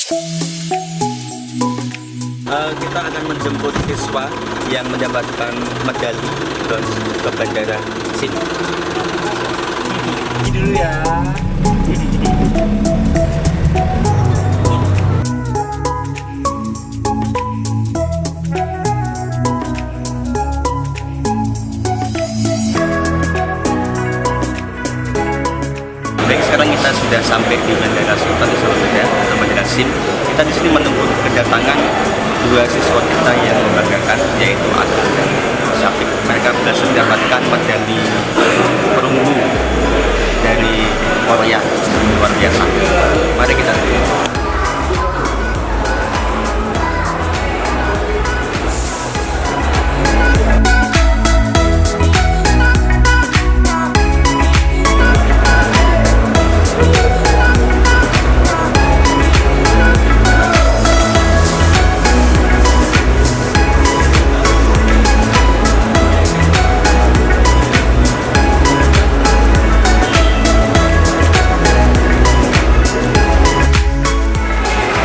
Kita akan menjemput siswa yang mendapatkan medali bronze ke bandara sini. Ini dulu ya. Baik, sekarang kita sudah sampai di Bandara Sultan Saroja atau Bandara SIM. Kita di sini menunggu kedatangan dua siswa kita yang membanggakan, yaitu Agus dan Syafiq. Mereka berhasil mendapatkan medali perunggu dari Korea. Luar biasa. Mari kita lihat.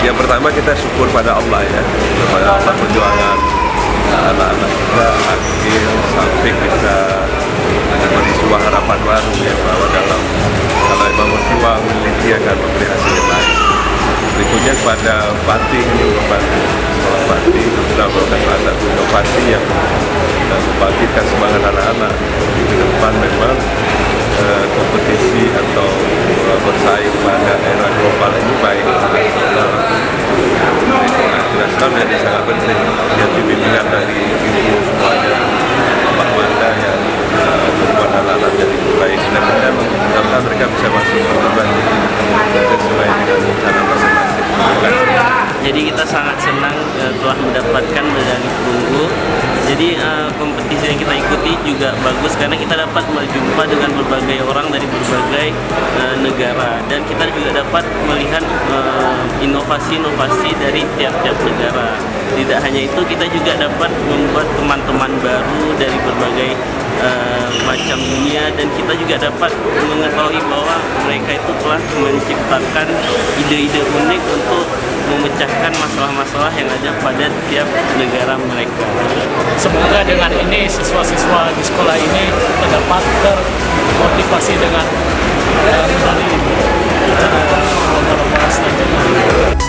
Yang pertama kita syukur pada Allah ya, kepada Allah perjuangan anak-anak kita akhir sampai bisa memberi sebuah harapan baru ya, bahwa kalau memang berjuang dia akan memberi hasil yang baik. Berikutnya kepada Fatih, sekolah Fatih, sudah salah satu inovasi yang membangkitkan semangat anak-anak di depan. Memang kompetisi atau bersaing pada era global ini baik internasional menjadi sangat penting. Yang dibimbingan dari ibu semuanya, Pak Wanda yang membuat anak-anak jadi baik, dan mudah-mudahan mereka bisa masuk ke berbagai sesuai dengan cara masing-masing. Jadi kita sangat senang telah mendapatkan medali perunggu. Jadi kompetisi yang kita ikuti juga bagus karena kita dapat berjumpa dengan berbagai orang dari berbagai negara, dan kita juga dapat melihat inovasi-inovasi dari tiap-tiap negara. Tidak hanya itu, kita juga dapat membuat teman-teman baru dari berbagai macam dunia, dan kita juga dapat mengetahui bahwa mereka itu telah menciptakan ide-ide unik untuk memecahkan masalah-masalah yang ada pada tiap negara mereka. Semoga dengan ini siswa-siswa di sekolah ini dapat termotivasi dengan medali ini. Kita beberapa selanjutnya.